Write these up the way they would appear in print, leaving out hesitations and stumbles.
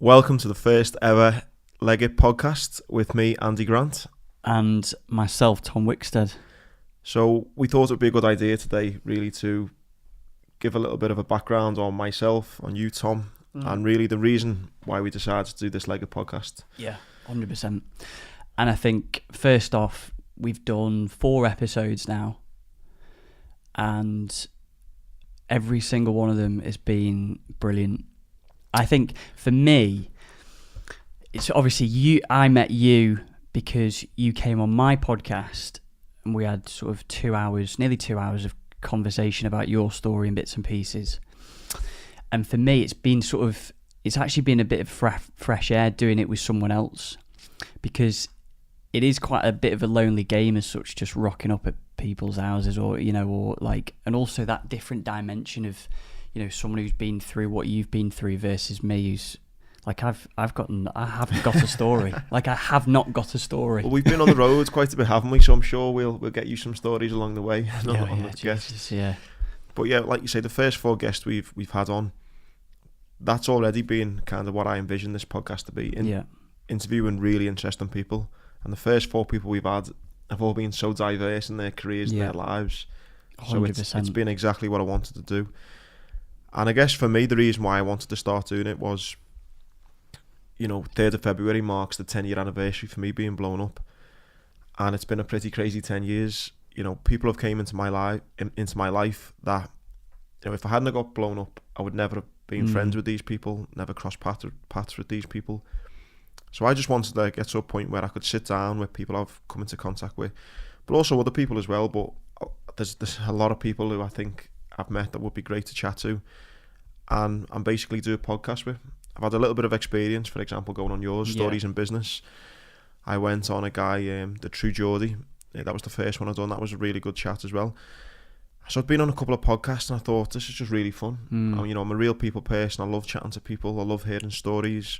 Welcome to the first ever Leggett podcast with me, Andy Grant. And myself, Tom Wickstead. So we thought it would be a good idea today, really, to give a little bit of a background on myself, on you, Tom, and really the reason why we decided to do this Leggett podcast. Yeah, 100%. And I think, first off, we've done 4 episodes now, and every single one of them has been brilliant. I think, for me, it's obviously I met you because you came on my podcast and we had sort of nearly 2 hours of conversation about your story and bits and pieces. And for me, it's actually been a bit of fresh air doing it with someone else, because it is quite a bit of a lonely game as such, just rocking up at people's houses and also that different dimension of, someone who's been through what you've been through versus me who's like, I haven't got a story. Like, I have not got a story. Well, we've been on the road quite a bit, haven't we? So I'm sure we'll get you some stories along the way. Yeah. But yeah, like you say, the first 4 guests we've had on, that's already been kind of what I envision this podcast to be. Interviewing really interesting people. And the first 4 people we've had have all been so diverse in their careers and their lives. 100%. So it's been exactly what I wanted to do. And I guess for me, the reason why I wanted to start doing it was, 3rd of February marks the 10-year anniversary for me being blown up. And it's been a pretty crazy 10 years. People have came into my life that, if I hadn't got blown up, I would never have been friends with these people, never crossed paths with these people. So I just wanted to get to a point where I could sit down with people I've come into contact with, but also other people as well. But there's a lot of people who I think I've met that would be great to chat to, and basically do a podcast with. I've had a little bit of experience, for example, going on yours, Stories in Business. I went on a guy, the True Geordie. That was the first one I've done. That was a really good chat as well. So I've been on a couple of podcasts and I thought, this is just really fun. I'm a real people person. I love chatting to people. I love hearing stories.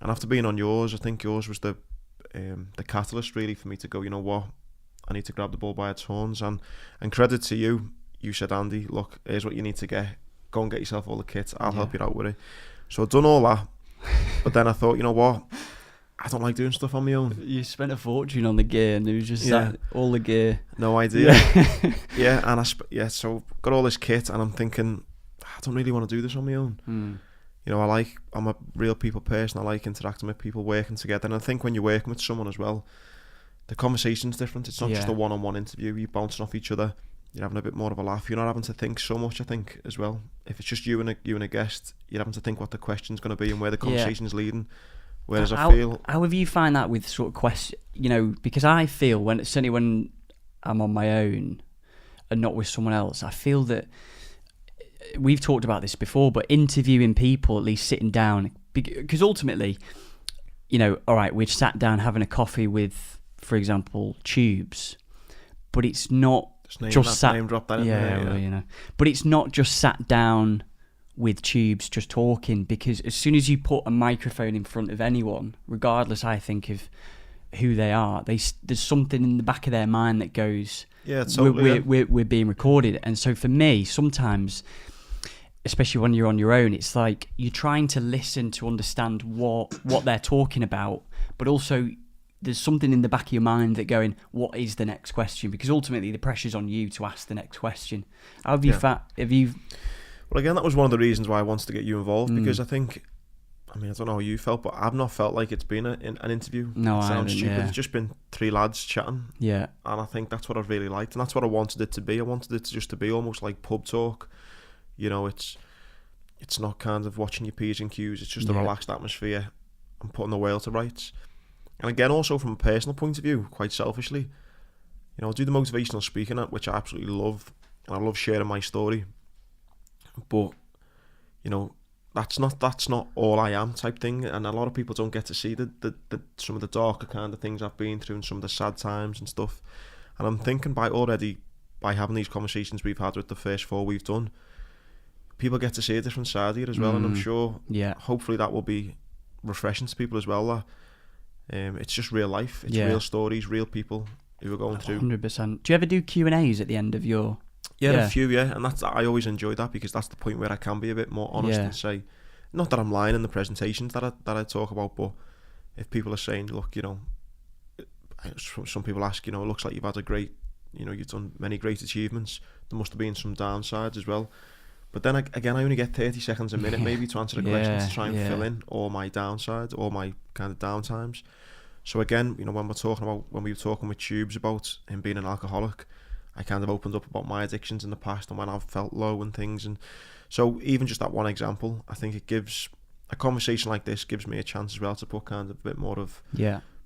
And after being on yours, I think yours was the catalyst really for me to go, you know what, I need to grab the bull by its horns. And credit to you. You said, Andy, look, here's what you need to get. Go and get yourself all the kit. I'll help you out with it. So I've done all that. But then I thought, you know what, I don't like doing stuff on my own. You spent a fortune on the gear, and it was just all the gear. No idea. So got all this kit, and I'm thinking, I don't really want to do this on my own. I'm a real people person. I like interacting with people, working together. And I think when you're working with someone as well, the conversation's different. It's not just a one-on-one interview. You're bouncing off each other. You're having a bit more of a laugh. You're not having to think so much, I think, as well. If it's just you and a guest, you're having to think what the question's going to be and where the conversation's leading. Whereas I feel... How have you find that with sort of question? Because I feel certainly when I'm on my own and not with someone else, I feel that we've talked about this before, but interviewing people, at least sitting down, because ultimately, all right, we've sat down having a coffee with, for example, Tubes, but it's not just sat. Name drop that in there. But it's not just sat down with Tubes just talking, because as soon as you put a microphone in front of anyone, regardless, I think, of who they are, there's something in the back of their mind that goes, we're being recorded. And so for me, sometimes, especially when you're on your own, it's like you're trying to listen to understand what they're talking about, but also there's something in the back of your mind that going, what is the next question? Because ultimately the pressure's on you to ask the next question. How have you Well, again, that was one of the reasons why I wanted to get you involved, because I don't know how you felt, but I've not felt like it's been an interview. No, it sounds stupid. Yeah. It's just been 3 lads chatting. Yeah. And I think that's what I've really liked, and that's what I wanted it to be. I wanted it to be almost like pub talk. It's not kind of watching your P's and Q's. It's just a relaxed atmosphere and putting the whale to rights. And again, also from a personal point of view, quite selfishly, I do the motivational speaking, which I absolutely love, and I love sharing my story. But that's not all I am type thing, and a lot of people don't get to see the some of the darker kind of things I've been through and some of the sad times and stuff. And I'm thinking by having these conversations we've had with the first 4 we've done, people get to see a different side of it as well, and I'm sure hopefully that will be refreshing to people as well, that it's just real life, it's real stories, real people who are going through. 100%. Do you ever do Q&As at the end of your... A few, and I always enjoy that, because that's the point where I can be a bit more honest and say, not that I'm lying in the presentations that I talk about, but if people are saying, look, you know, some people ask, you know, it looks like you've had a great, you know, you've done many great achievements. There must have been some downsides as well. But then again, I only get 30 seconds a minute maybe to answer a question to try and fill in all my downsides, all my kind of downtimes. So again, you know, when we were talking with Tubes about him being an alcoholic, I kind of opened up about my addictions in the past and when I've felt low and things. And so even just that one example, I think it gives a conversation like this gives me a chance as well to put kind of a bit more of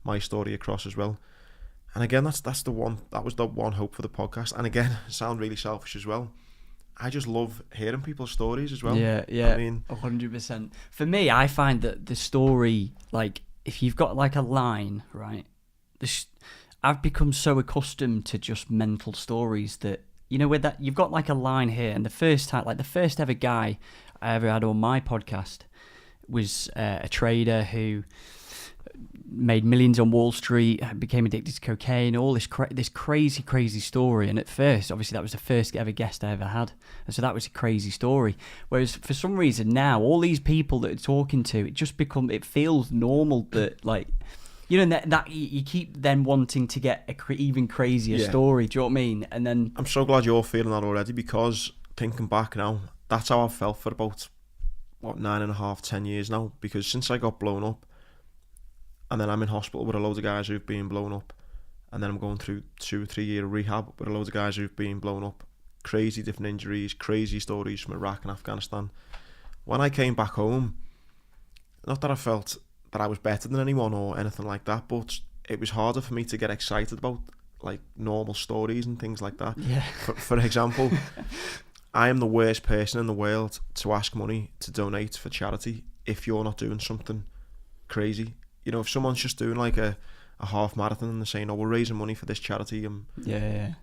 my story across as well. And again, that was the one hope for the podcast. And again, sound really selfish as well, I just love hearing people's stories as well. Yeah. I mean, 100%. For me, I find that the story, like, if you've got like a line, right? I've become so accustomed to just mental stories that, you know, with that, you've got like a line here. And the first ever guy I ever had on my podcast was a trader who made millions on Wall Street, became addicted to cocaine, all this crazy story. And at first, obviously, that was the first ever guest I ever had, and so that was a crazy story. Whereas for some reason now, all these people that are talking to, it feels normal that, like, you know, that you keep then wanting to get a even crazier story. Do you know what I mean? And then I'm so glad you're feeling that already, because thinking back now, that's how I've felt for about 9.5, 10 years now. Because since I got blown up, and then I'm in hospital with a load of guys who've been blown up, and then I'm going through 2 or 3 year rehab with a load of guys who've been blown up, crazy different injuries, crazy stories from Iraq and Afghanistan. When I came back home, not that I felt that I was better than anyone or anything like that, but it was harder for me to get excited about like normal stories and things like that. Yeah. For example, I am the worst person in the world to ask money to donate for charity if you're not doing something crazy. You know, if someone's just doing like a half marathon and they're saying, oh, we're raising money for this charity, and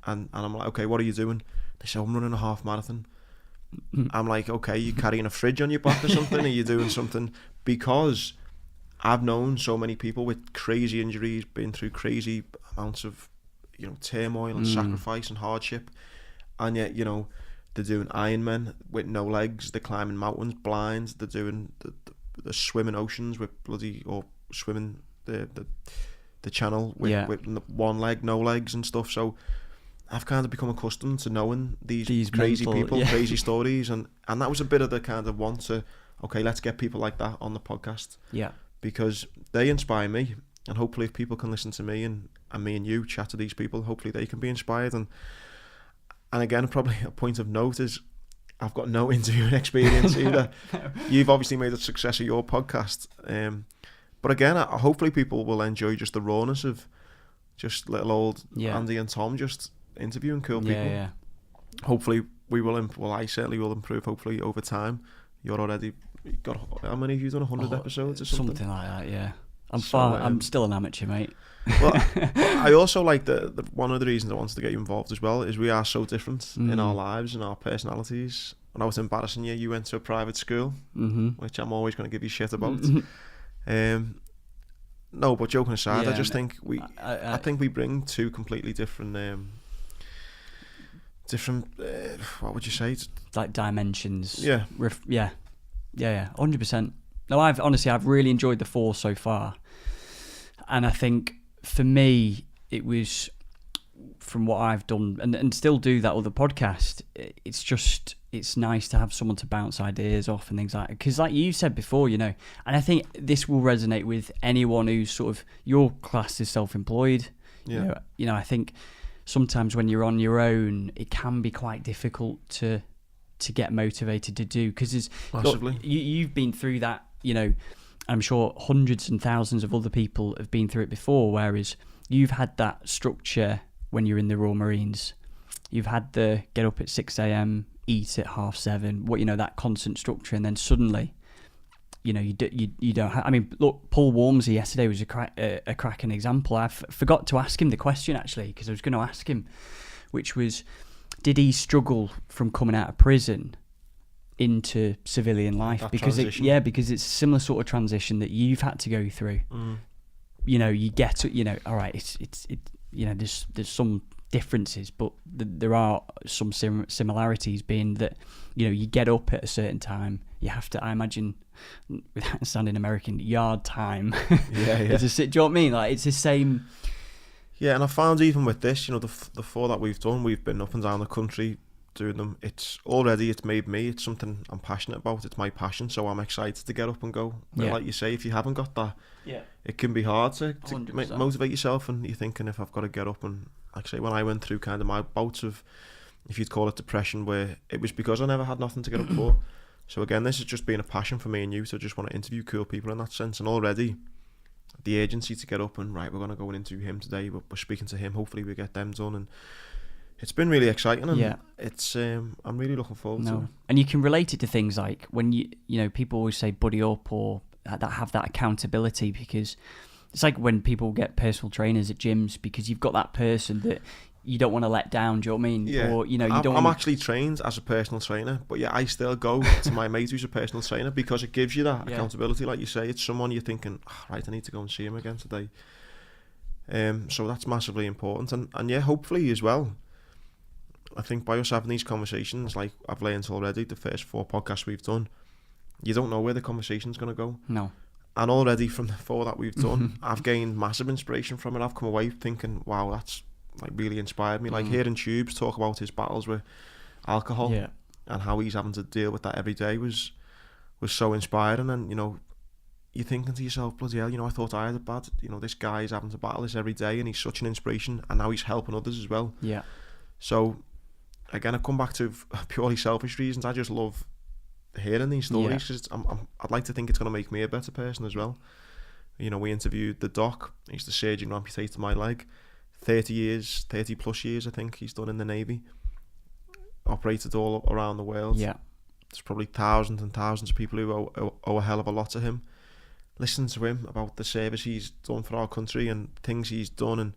I'm like, okay, what are you doing? They say, I'm running a half marathon. I'm like, okay, you carrying a fridge on your back or something? Are you doing something? Because I've known so many people with crazy injuries, been through crazy amounts of, you know, turmoil and sacrifice and hardship, and yet, you know, they're doing Ironmen with no legs, they're climbing mountains blind, they're doing the swimming oceans with or swimming the channel with one leg, no legs and stuff. So I've kind of become accustomed to knowing these crazy people, crazy stories, and that was a bit of the kind of want to, okay, let's get people like that on the podcast. Yeah. Because they inspire me, and hopefully if people can listen to me and me and you chat to these people, hopefully they can be inspired. And again, probably a point of note is I've got no interviewing experience either. You've obviously made a success of your podcast. But again, hopefully people will enjoy just the rawness of just little old Andy and Tom just interviewing cool people. Yeah. Hopefully we will, I certainly will improve, hopefully over time. You're already got, how many have you done, 100 episodes or something? Something like that, yeah. I'm still an amateur, mate. Well, I also like the one of the reasons I wanted to get you involved as well is we are so different in our lives and our personalities. When I was embarrassing you went to a private school, which I'm always going to give you shit about. No, but joking aside, I just think I think we bring two completely different what would you say? Like dimensions. Yeah. 100%. No, I've really enjoyed the 4 so far, and I think for me it was, from what I've done and still do that other podcast, it's nice to have someone to bounce ideas off and things like that. Because like you said before, you know, and I think this will resonate with anyone who's sort of, your class is self-employed. Yeah. You know, I think sometimes when you're on your own, it can be quite difficult to get motivated to do, because you've been through that, you know. I'm sure hundreds and thousands of other people have been through it before, whereas you've had that structure when you're in the Royal Marines. You've had the get up at 6 a.m, eat at 7:30, what, you know, that constant structure, and then suddenly, you know, you don't have, I mean, look, Paul Wormsley yesterday was a cracking example. I forgot to ask him the question, actually, because I was going to ask him, which was, did he struggle from coming out of prison into civilian life? Because it's a similar sort of transition that you've had to go through. You know, you get to, you know, all right, it's you know, there's some differences, but there are some similarities, being that, you know, you get up at a certain time. You have to, I imagine, without sounding American, yard time. Yeah. Do you know what I mean? Like, it's the same. Yeah, and I found even with this, you know, the 4 that we've done, we've been up and down the country doing them. It's made me. It's something I'm passionate about. It's my passion, so I'm excited to get up and go. But like you say, if you haven't got that, it can be hard to motivate yourself. And you're thinking, if I've got to get up, and like I say, when I went through kind of my bouts of, if you'd call it depression, where it was because I never had nothing to get up for. So again, this has just been a passion for me and you to just want to interview cool people in that sense. And already, the agency to get up and, right, we're going to go and interview him today. We're speaking to him. Hopefully we get them done. And it's been really exciting. And it's I'm really looking forward to it. And you can relate it to things like when you know, people always say buddy up, or that have that accountability, because it's like when people get personal trainers at gyms, because you've got that person that you don't want to let down. Do you know what I mean? Yeah. Or, you know, I'm actually trained as a personal trainer, but yeah, I still go to my mate who's a personal trainer, because it gives you that accountability. Like you say, it's someone you're thinking, right, I need to go and see him again today. So that's massively important. And yeah, hopefully as well, I think by us having these conversations, like I've learned already, the first 4 podcasts we've done, you don't know where the conversation's going to go. No. And already from the 4 that we've done, I've gained massive inspiration from it. I've come away thinking, wow, that's like really inspired me. Like hearing Tubes talk about his battles with alcohol and how he's having to deal with that every day was so inspiring. And, you know, you're thinking to yourself, bloody hell, you know, I thought I had it bad. You know, this guy's having to battle this every day, and he's such an inspiration, and now he's helping others as well. Yeah. So again, I come back to purely selfish reasons. I just love hearing these stories, because I'd like to think it's going to make me a better person as well. You know, we interviewed the doc. He's the surgeon who amputated my leg. 30 plus years I think he's done in the Navy, operated all around the world. There's probably thousands and thousands of people who owe a hell of a lot to him. Listen to him about the service he's done for our country and things he's done, and,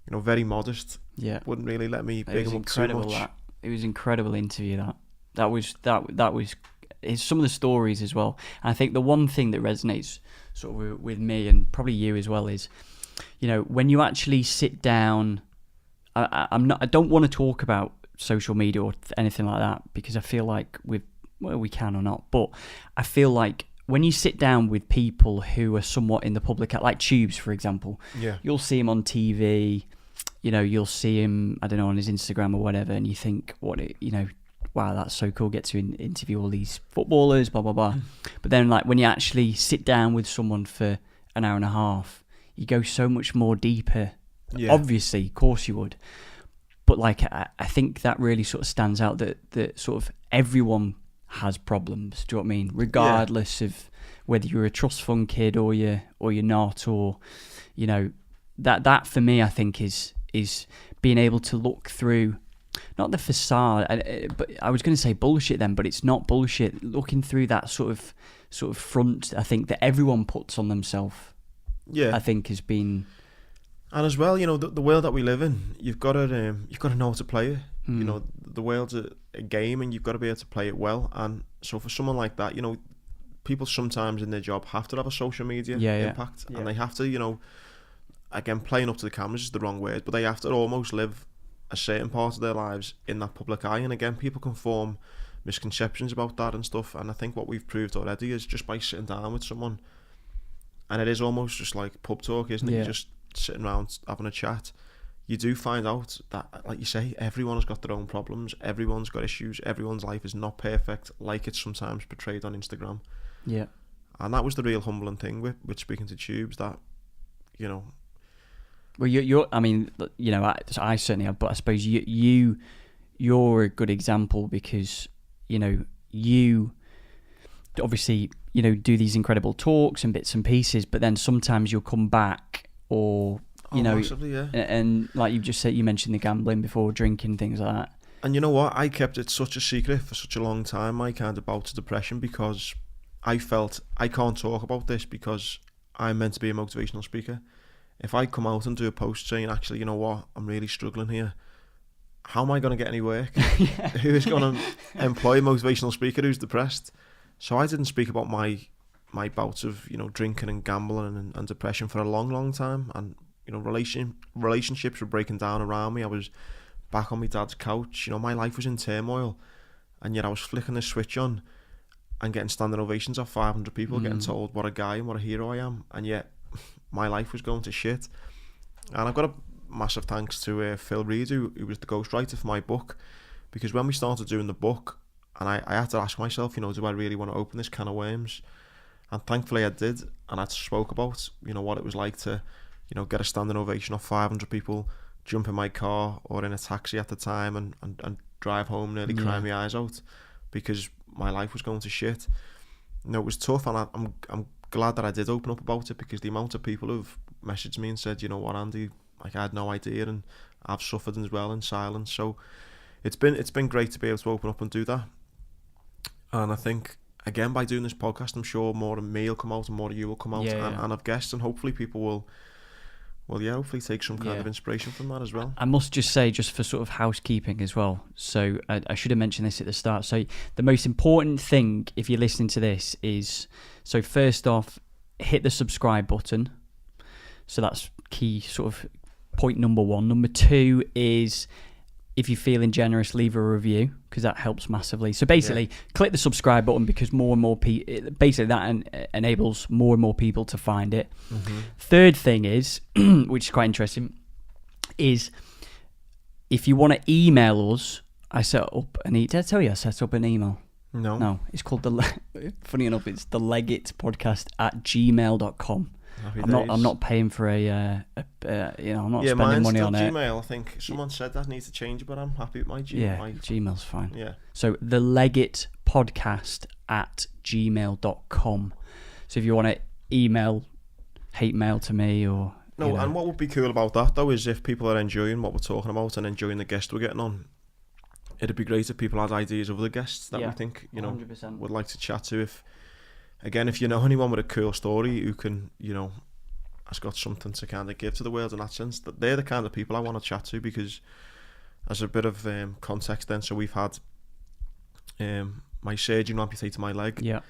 you know, very modest. Wouldn't really let me big him up too much. It was an incredible interview. That was it's some of the stories as well. And I think the one thing that resonates sort of with me, and probably you as well, is, you know, when you actually sit down, I don't want to talk about social media or anything like that, because I feel like we can or not, but I feel like when you sit down with people who are somewhat in the public, like Tubes, for example, you'll see him on TV, you know, you'll see him, I don't know, on his Instagram or whatever, and you think, you know, wow, that's so cool, get to interview all these footballers, blah, blah, blah. But then, like, when you actually sit down with someone for an hour and a half, you go so much more deeper. Obviously, of course you would. But, like, I think that really sort of stands out, that sort of everyone has problems, do you know what I mean? Regardless of whether you're a trust fund kid or you're not, or, you know, that for me, I think is being able to look through, not the facade, but I was going to say bullshit then, but it's not bullshit. Looking through that sort of front, I think, that everyone puts on themselves, I think has been. And as well, you know, the world that we live in, you've got to know how to play it. You know, the world's a game, and you've got to be able to play it well. And so for someone like that, you know, people sometimes in their job have to have a social media impact, and they have to, you know, again, playing up to the cameras is the wrong word, but they have to almost live a certain part of their lives in that public eye. And again, people can form misconceptions about that and stuff. And I think what we've proved already is just by sitting down with someone, and it is almost just like pub talk, isn't it? You're just sitting around having a chat. You do find out that, like you say, everyone has got their own problems, everyone's got issues, everyone's life is not perfect like it's sometimes portrayed on Instagram. And that was the real humbling thing with speaking to Tubes, that, you know. Well, you're I mean, you know, I certainly have, but I suppose you're a good example, because, you know, you obviously, you know, do these incredible talks and bits and pieces, but then sometimes you'll come back, or, you know, massively, and like you've just said, you mentioned the gambling before, drinking, things like that. And you know what? I kept it such a secret for such a long time, my kind of bout to depression, because I felt I can't talk about this because I'm meant to be a motivational speaker. If I come out and do a post saying, actually, you know what, I'm really struggling here, how am I going to get any work? Who is going to employ a motivational speaker who's depressed? So I didn't speak about my bouts of, you know, drinking and gambling and depression for a long, long time. And You know, relationships were breaking down around me. I was back on my dad's couch. You know, my life was in turmoil, and yet I was flicking the switch on and getting standing ovations off 500 people, getting told what a guy and what a hero I am, and yet my life was going to shit. And I've got a massive thanks to Phil Reed, who was the ghostwriter for my book, because when we started doing the book, and I had to ask myself, you know, do I really want to open this can of worms? And thankfully I did, and I spoke about, you know, what it was like to, you know, get a standing ovation off 500 people, jump in my car or in a taxi at the time and drive home nearly crying my eyes out because my life was going to shit. You know, it was tough, and I'm glad that I did open up about it, because the amount of people who've messaged me and said, you know what, Andy, like, I had no idea, and I've suffered as well in silence. So it's been great to be able to open up and do that. And I think, again, by doing this podcast, I'm sure more of me will come out and more of you will come out, and I've guests, and hopefully people will hopefully take some kind of inspiration from that as well. I must just say, just for sort of housekeeping as well, so I should have mentioned this at the start. So the most important thing, if you're listening to this, is, so first off, hit the subscribe button. So that's key, sort of point number one. Number two is, if you're feeling generous, leave a review, because that helps massively. So basically, click the subscribe button, because more and more people, basically that enables more and more people to find it. Third thing is, which is quite interesting, is if you want to email us, I set up did I tell you I set up an email? No, it's called funny enough, it's the leggitpodcast@gmail.com. I'm not paying for I'm not spending money on it. Gmail, I think someone said that needs to change, but I'm happy with my Gmail. Yeah, Gmail's fine. Yeah. So the leggitpodcast@gmail.com. So if you want to hate mail to me or... No, and what would be cool about that, though, is if people are enjoying what we're talking about and enjoying the guest we're getting on, it'd be great if people had ideas of other guests that we think, 100%. would like to chat to. If you know anyone with a cool story who can, has got something to kind of give to the world in that sense, that they're the kind of people I want to chat to, because as a bit of context then, so we've had my surgeon who amputated my leg. Yeah.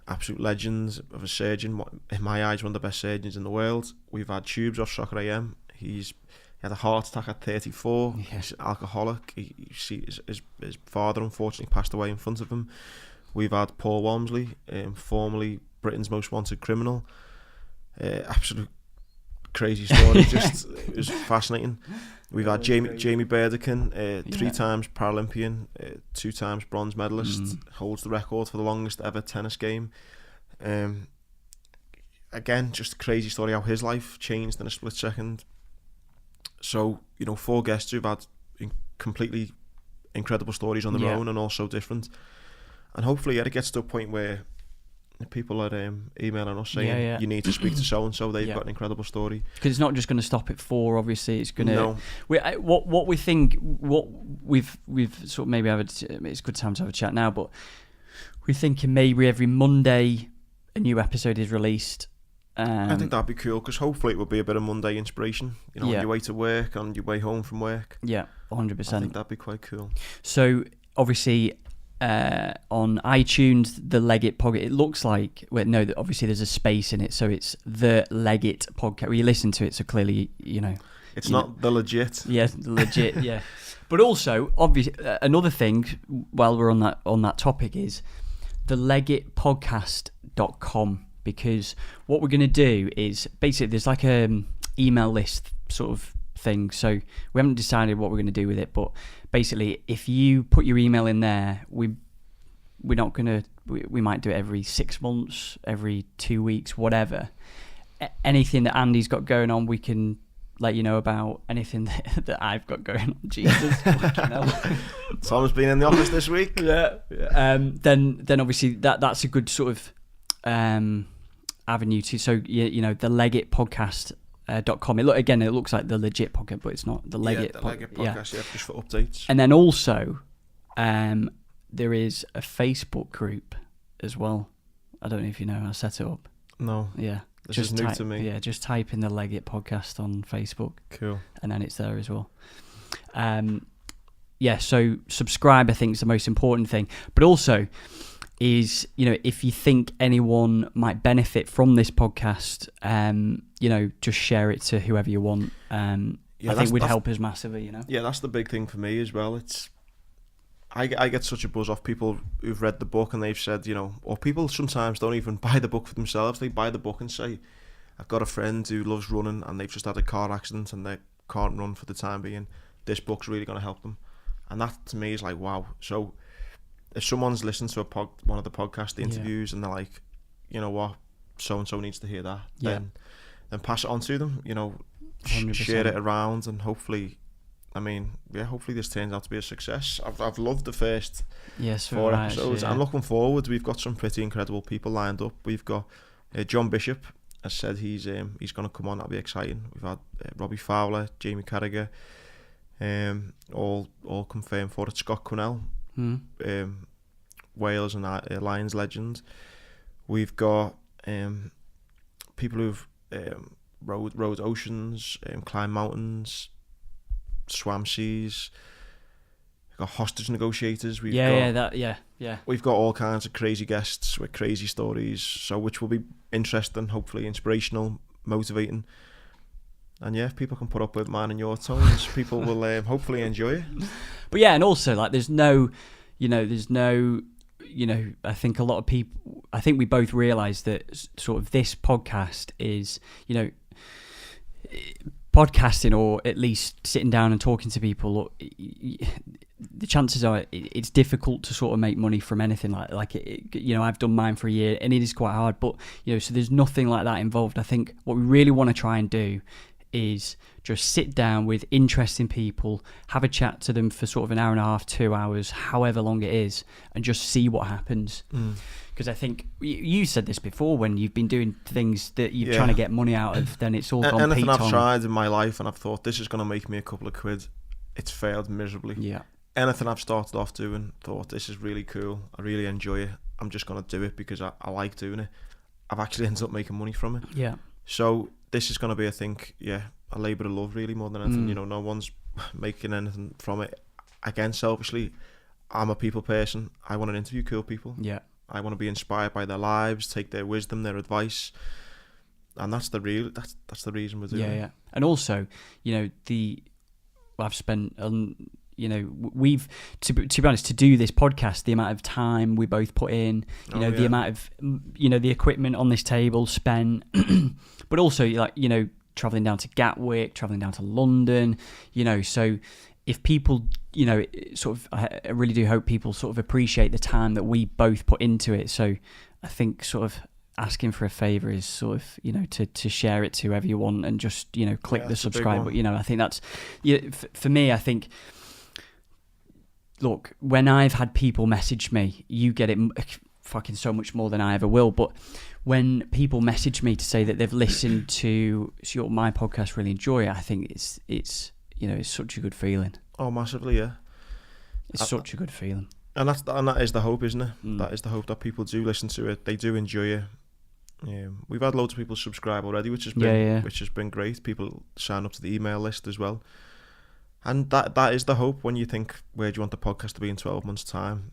Absolute legends of a surgeon, in my eyes one of the best surgeons in the world. We've had Tubes off Soccer AM. He had a heart attack at 34. He's an alcoholic. His father unfortunately passed away in front of him. We've had Paul Walmsley, formerly Britain's most wanted criminal. Absolute crazy story. It was fascinating. We've had Jamie Burdekin, 3 times Paralympian, 2 times bronze medalist, holds the record for the longest ever tennis game. Again, just a crazy story how his life changed in a split second. So, 4 guests who've had completely incredible stories on their own and also different. And hopefully it gets to a point where people are emailing us saying you need to speak to so and so. They've got an incredible story. Because it's not just going to stop at 4. Obviously, it's going to. No. What we think, what we've sort of maybe it's a good time to have a chat now. But we're thinking maybe every Monday a new episode is released. I think that'd be cool, because hopefully it will be a bit of Monday inspiration. On your way to work, on your way home from work. Yeah, 100%. I think that'd be quite cool. So obviously. On iTunes, the Leggit podcast. It looks like obviously there's a space in it, so it's the Leggit podcast. Well, you listen to it, so clearly it's not the legit. Yeah, the legit. Yeah, but also obviously another thing while we're on that topic is the leggitpodcast.com, because what we're going to do is basically there's like a email list sort of thing. So we haven't decided what we're going to do with it, but basically if you put your email in there, we're not going to, we might do it every 6 months, every 2 weeks, whatever. Anything that Andy's got going on, we can let you know about. Anything that I've got going on. Jesus. Tom's been in the office this week. Yeah. Then obviously that's a good sort of avenue to, so the Leggit podcast .com. It looks like the legit podcast, but it's not the Leggit. Leggit podcast, just for updates. And then also, there is a Facebook group as well. I don't know if you know. I set it up. No. Yeah. This is new to me. Yeah, just type in the Leggit podcast on Facebook. Cool. And then it's there as well. So subscribe, I think, is the most important thing. But also, is, if you think anyone might benefit from this podcast, just share it to whoever you want. I think would help us massively, Yeah, that's the big thing for me as well. I get such a buzz off people who've read the book and they've said, or people sometimes don't even buy the book for themselves. They buy the book and say, I've got a friend who loves running and they've just had a car accident and they can't run for the time being. This book's really going to help them. And that to me is like, wow. So if someone's listened to one of the podcast interviews and they're like, you know what, so-and-so needs to hear that, then pass it on to them, 100%. Share it around, and hopefully this turns out to be a success. I've loved the first 4 episodes. I'm looking forward. We've got some pretty incredible people lined up. We've got John Bishop has said he's going to come on. That'll be exciting. We've had Robbie Fowler, Jamie Carragher, all confirmed for it. Scott Quinnell, Wales and Lions legend. We've got people who've rode oceans, climbed mountains, swam seas. We've got hostage negotiators. We've got all kinds of crazy guests with crazy stories, so which will be interesting, hopefully inspirational, motivating. And if people can put up with mine and your tones, people will hopefully enjoy it. But and also there's no, I think a lot of people, I think we both realise that sort of this podcast is, podcasting, or at least sitting down and talking to people, the chances are it's difficult to sort of make money from anything like it. I've done mine for a year and it is quite hard, but so there's nothing like that involved. I think what we really want to try and do is just sit down with interesting people, have a chat to them for sort of an hour and a half, 2 hours, however long it is, and just see what happens. Because I think you said this before, when you've been doing things that you're trying to get money out of, then it's all gone anything I've tried in my life and I've thought this is going to make me a couple of quid, it's failed miserably. Anything I've started off doing, thought this is really cool, I really enjoy it, I'm just going to do it because I like doing it, I've actually ended up making money from it. So this is going to be, I think, a labour of love really, more than anything. No one's making anything from it. Again, selfishly, I'm a people person. I want to interview cool people. I want to be inspired by their lives, take their wisdom, their advice, and that's the reason we're doing it. And also, I've spent we've to be honest, to do this podcast, the amount of time we both put in, the amount of the equipment on this table spent, but also traveling down to Gatwick, traveling down to London, so if people, I really do hope people sort of appreciate the time that we both put into it. So I think sort of asking for a favour is sort of, to share it to whoever you want and just, click the subscribe. But, I think that's, for me, I think, look, when I've had people message me, you get it fucking so much more than I ever will. But when people message me to say that they've listened to my podcast, really enjoy it, I think it's such a good feeling. Oh, massively, yeah. It's such a good feeling. And that is the hope, isn't it? That is the hope, that people do listen to it, they do enjoy it. We've had loads of people subscribe already, which has been great. People sign up to the email list as well. And that is the hope when you think, where do you want the podcast to be in 12 months' time?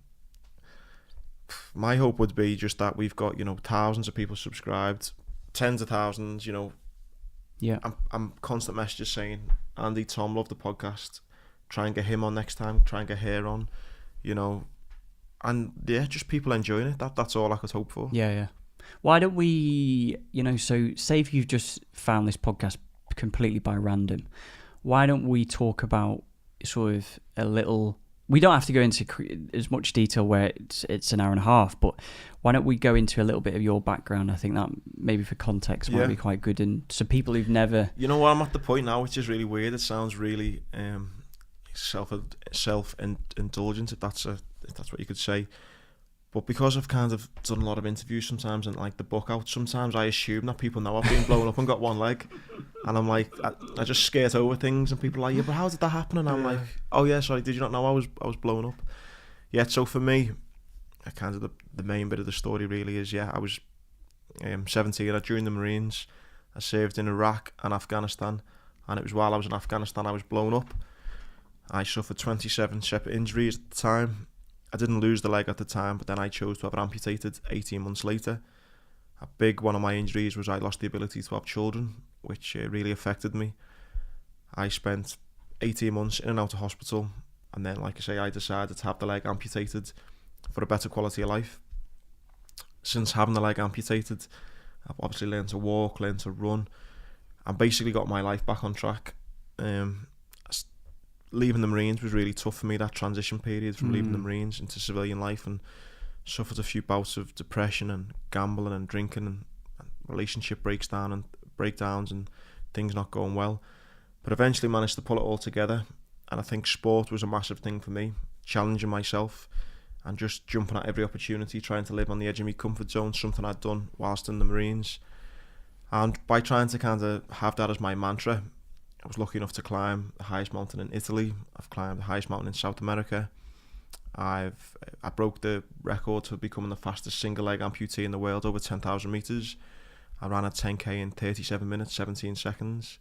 My hope would be just that we've got, thousands of people subscribed, tens of thousands, I'm constant messages saying, Andy, Tom, love the podcast. Try and get him on next time. Try and get her on, and just people enjoying it. That's all I could hope for. Why don't we, so say if you've just found this podcast completely by random, why don't we talk about sort of a little, we don't have to go into as much detail where it's an hour and a half, but why don't we go into a little bit of your background? I think that maybe for context might be quite good, and so people who've never... I'm at the point now, which is really weird. It sounds really self-indulgent, if that's what you could say. But because I've kind of done a lot of interviews sometimes and like the book out, sometimes I assume that people know I've been blown up and got one leg, and I'm like, I just skirt over things, and people are like, yeah, but how did that happen? And I'm like, oh yeah, sorry, did you not know I was blown up? So for me, kind of the main bit of the story really is, I was 17. I joined the Marines. I served in Iraq and Afghanistan, and it was while I was in Afghanistan I was blown up. I suffered 27 separate injuries at the time, I didn't lose the leg at the time, but then I chose to have it amputated 18 months later. A big one of my injuries was I lost the ability to have children, which really affected me. I spent 18 months in and out of hospital, and then, like I say, I decided to have the leg amputated for a better quality of life. Since having the leg amputated, I've obviously learned to walk, learned to run, and basically got my life back on track. Leaving the Marines was really tough for me, that transition period from leaving the Marines into civilian life, and suffered a few bouts of depression and gambling and drinking and relationship breakdowns and things not going well. But eventually managed to pull it all together, and I think sport was a massive thing for me, challenging myself and just jumping at every opportunity, trying to live on the edge of my comfort zone, something I'd done whilst in the Marines. And by trying to kind of have that as my mantra, I was lucky enough to climb the highest mountain in Italy. I've climbed the highest mountain in South America. I broke the record for becoming the fastest single leg amputee in the world, over 10,000 metres. I ran a 10k in 37 minutes, 17 seconds.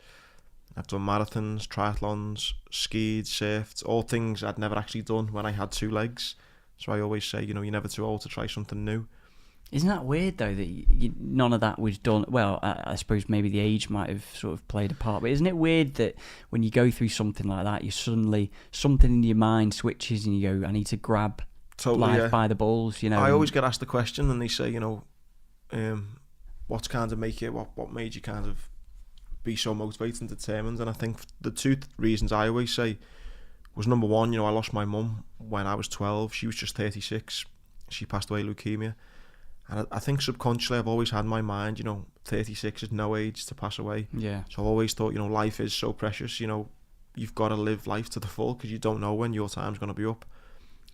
I've done marathons, triathlons, skied, surfed, all things I'd never actually done when I had two legs. So I always say, you're never too old to try something new. Isn't that weird though that none of that was done? Well, I suppose maybe the age might have sort of played a part, but isn't it weird that when you go through something like that, you suddenly, something in your mind switches and you go, I need to grab life by the balls, I always get asked the question, and they say, what's kind of make you, what made you kind of be so motivated and determined? And I think the two reasons I always say was, number one, I lost my mum when I was 12. She was just 36. She passed away of leukemia. And I think subconsciously I've always had in my mind, 36 is no age to pass away. Yeah. So I've always thought, life is so precious, you've got to live life to the full, because you don't know when your time's going to be up.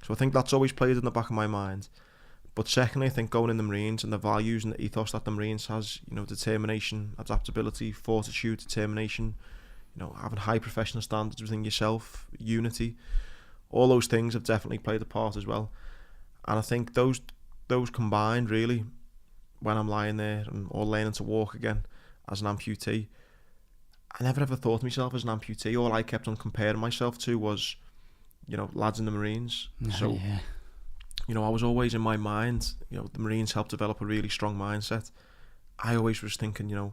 So I think that's always played in the back of my mind. But secondly, I think going in the Marines and the values and the ethos that the Marines has, determination, adaptability, fortitude, determination, having high professional standards within yourself, unity, all those things have definitely played a part as well. And I think those combined, really, when I'm lying there or learning to walk again as an amputee, I never ever thought of myself as an amputee. All I kept on comparing myself to was, lads in the Marines. So, I was always in my mind, the Marines helped develop a really strong mindset. I always was thinking,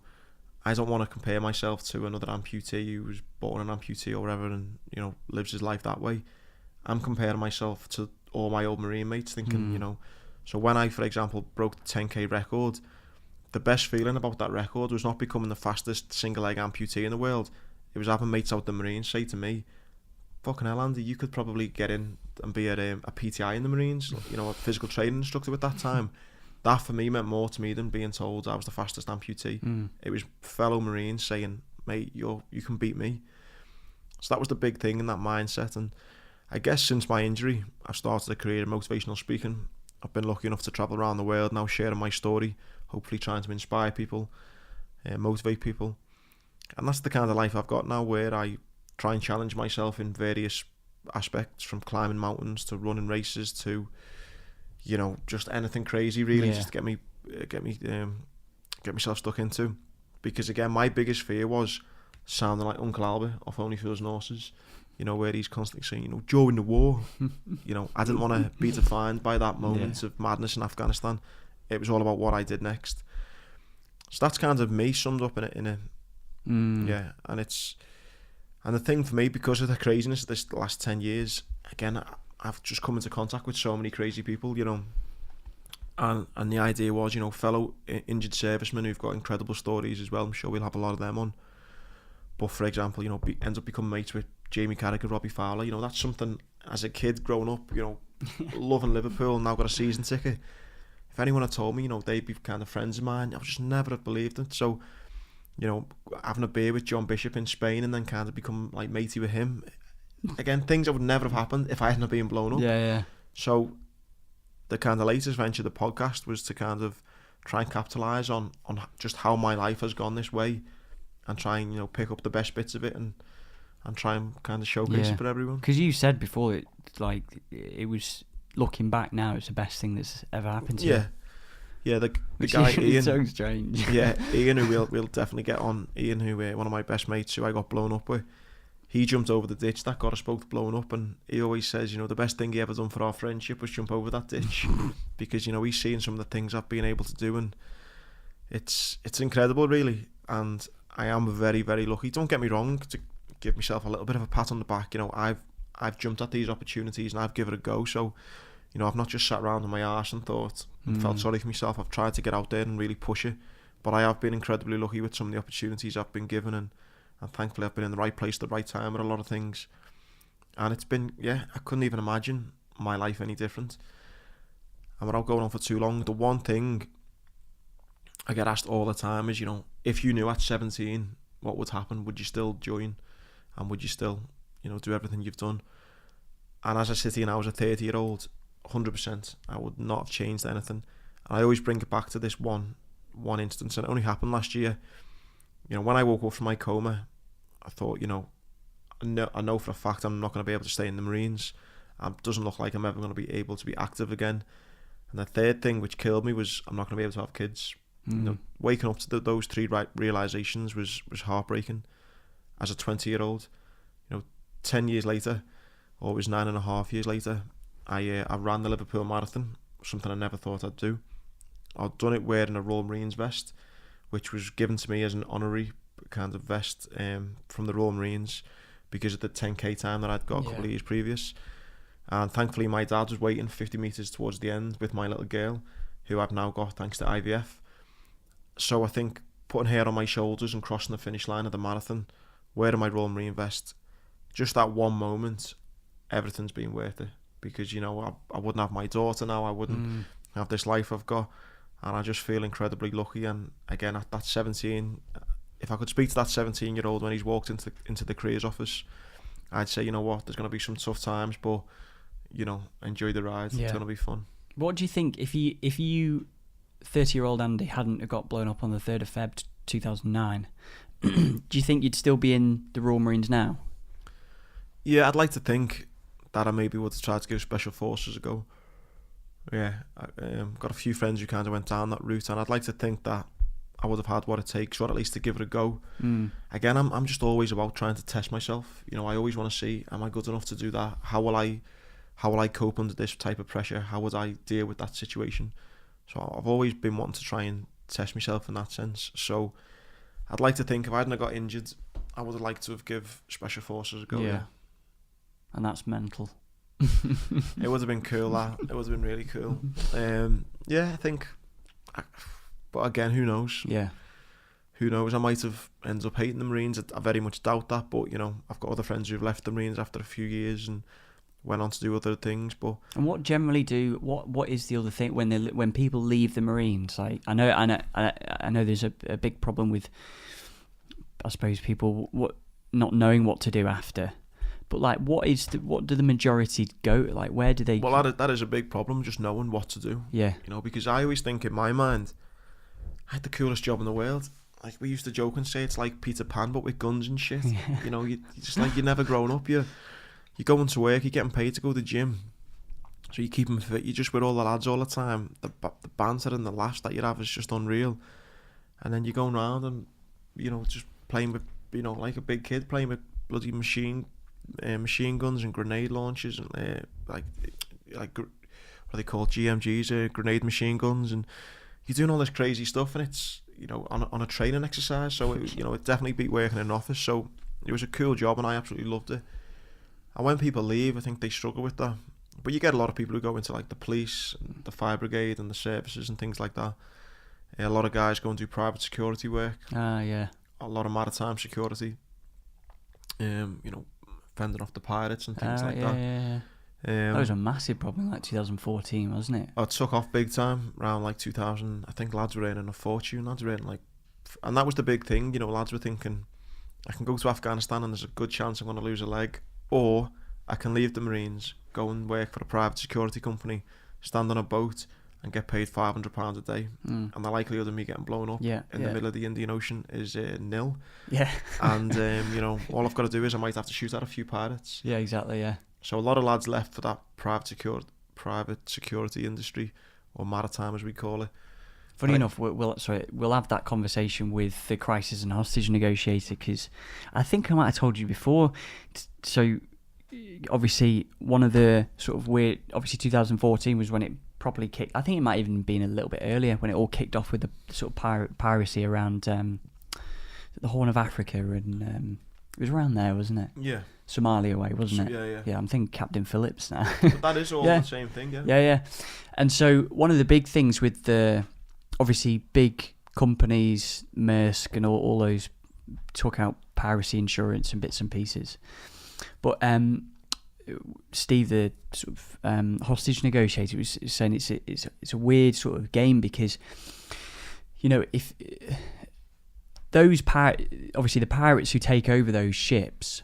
I don't want to compare myself to another amputee who was born an amputee or whatever and, lives his life that way. I'm comparing myself to all my old Marine mates, thinking, so when I, for example, broke the 10k record, the best feeling about that record was not becoming the fastest single leg amputee in the world. It was having mates out the Marines say to me, fucking hell, Andy, you could probably get in and be a PTI in the Marines, a physical training instructor at that time. That for me meant more to me than being told I was the fastest amputee. It was fellow Marines saying, mate, you can beat me. So that was the big thing in that mindset. And I guess since my injury, I've started a career in motivational speaking. I've been lucky enough to travel around the world now, sharing my story, hopefully trying to inspire people, motivate people. And that's the kind of life I've got now, where I try and challenge myself in various aspects, from climbing mountains to running races to, just anything crazy really, just to get myself stuck into. Because again, my biggest fear was sounding like Uncle Albert off Only Fools and Horses, where he's constantly saying, during the war, I didn't want to be defined by that moment of madness in Afghanistan. It was all about what I did next. So that's kind of me summed up in a and the thing for me, because of the craziness of this last 10 years, again, I've just come into contact with so many crazy people, and the idea was, fellow injured servicemen who've got incredible stories as well. I'm sure we'll have a lot of them on. But for example, ends up becoming mates with Jamie Carragher, Robbie Fowler. That's something, as a kid growing up, loving Liverpool, now got a season ticket. If anyone had told me, they'd be kind of friends of mine, I would just never have believed it. So, having a beer with John Bishop in Spain and then kind of become like matey with him, again, things that would never have happened if I hadn't been blown up. So the kind of latest venture, the podcast, was to kind of try and capitalise on just how my life has gone this way, and try and pick up the best bits of it and try and kind of showcase it for everyone. Because you said before, it was, looking back now, it's the best thing that's ever happened to you. Yeah, the guy Ian. So strange. Ian, who we'll definitely get on. Ian, who one of my best mates, who I got blown up with. he jumped over the ditch that got us both blown up, and he always says, you know, the best thing he ever done for our friendship was jump over that ditch because, you know, he's seen some of the things I've been able to do, and it's incredible, really. And I am very, very lucky. Don't get me wrong, to give myself a little bit of a pat on the back, you know, I've jumped at these opportunities and I've given it a go. So, you know, I've not just sat around on my arse and thought and felt sorry for myself. I've tried to get out there and really push it. But I have been incredibly lucky with some of the opportunities I've been given, and thankfully I've been in the right place at the right time with a lot of things. And it's been, I couldn't even imagine my life any different. And without going on for too long, the one thing I get asked all the time is, you know, if you knew at 17 what would happen, would you still join? And would you still, you know, do everything you've done? And as I sit here now as a 30-year-old, 100%, I would not have changed anything. And I always bring it back to this one instance, and it only happened last year. You know, when I woke up from my coma, I thought, you know, I know for a fact I'm not going to be able to stay in the Marines. It doesn't look like I'm ever going to be able to be active again. And the third thing which killed me was I'm not going to be able to have kids. You know, waking up to those three realizations was heartbreaking as a 20-year-old. You know, 10 years later, or it was 9.5 years later, I ran the Liverpool Marathon, something I never thought I'd do. I'd done it wearing a Royal Marines vest, which was given to me as an honorary kind of vest from the Royal Marines because of the 10k time that I'd got a couple of years previous. And thankfully my dad was waiting 50 metres towards the end with my little girl, who I've now got thanks to IVF. So I think putting her on my shoulders and crossing the finish line of the marathon, wearing my Royal Marine vest, just that one moment, everything's been worth it. Because, you know, I wouldn't have my daughter now, I wouldn't have this life I've got, and I just feel incredibly lucky. And again, at that 17, if I could speak to that 17-year-old when he's walked into the careers office, I'd say, you know what, there's going to be some tough times, but, you know, enjoy the ride. It's going to be fun. What do you think if you 30-year-old Andy hadn't got blown up on the 3rd of Feb 2009, do you think you'd still be in the Royal Marines now? Yeah, I'd like to think that I maybe would have tried to give Special Forces a go. Yeah, I got a few friends who kind of went down that route, and I'd like to think that I would have had what it takes, or at least to give it a go. Again, I'm just always about trying to test myself. You know, I always want to see, am I good enough to do that? How will I cope under this type of pressure? How would I deal with that situation? So I've always been wanting to try and test myself in that sense. So I'd like to think if I hadn't got injured, I would have liked to have give Special Forces a go. Yeah. And that's mental. It would have been cool, that. It would have been really cool. I think. But again, who knows? Yeah. Who knows? I might have ended up hating the Marines. I very much doubt that. But, you know, I've got other friends who've left the Marines after a few years and went on to do other things. But and what generally what is the other thing when people leave the Marines? Like I know there's a big problem with, I suppose, people not knowing what to do after. But like, what do the majority go? Like, where do they? Well, that is a big problem, just knowing what to do. Yeah. You know, because I always think in my mind, I had the coolest job in the world. Like we used to joke and say it's like Peter Pan, but with guns and shit. Yeah. You know, you just like you're never grown up. You're going to work, you're getting paid to go to the gym, so you keep them fit. You're just with all the lads all the time. The banter and the laughs that you have is just unreal. And then you're going around and, you know, just playing with, you know, like a big kid playing with bloody machine guns and grenade launchers and like what are they called, GMGs, grenade machine guns, and you're doing all this crazy stuff, and it's, you know, on a training exercise. So it, you know, it definitely beat working in an office. So it was a cool job, and I absolutely loved it. And when people leave, I think they struggle with that. But you get a lot of people who go into like the police, and the fire brigade, and the services and things like that. A lot of guys go and do private security work. Yeah. A lot of maritime security. You know, fending off the pirates and things like that. Yeah. That was a massive problem, like 2014, wasn't it? It took off big time around like 2000. I think lads were earning a fortune. Lads were earning like, and that was the big thing. You know, lads were thinking, I can go to Afghanistan and there's a good chance I'm going to lose a leg, or I can leave the Marines, go and work for a private security company, stand on a boat and get paid £500 a day, and the likelihood of me getting blown up in the middle of the Indian Ocean is nil. Yeah. And you know, all I've got to do is I might have to shoot at a few pirates. Yeah, exactly. Yeah. So a lot of lads left for that private security industry, or maritime as we call it. Funny enough, we'll have that conversation with the crisis and hostage negotiator, because I think I might have told you before. So obviously one of the sort of weird, obviously 2014 was when it properly kicked. I think it might even been a little bit earlier when it all kicked off with the sort of piracy around the Horn of Africa, and it was around there, wasn't it? Yeah. Somalia way, wasn't it? Yeah. Yeah, I'm thinking Captain Phillips now. But that is all Yeah. the same thing, yeah. Yeah. And so one of the big things with the, obviously big companies, Maersk and all those, took out piracy insurance and bits and pieces. But Steve, the sort of hostage negotiator, was saying it's a weird sort of game, because, you know, if those obviously the pirates who take over those ships,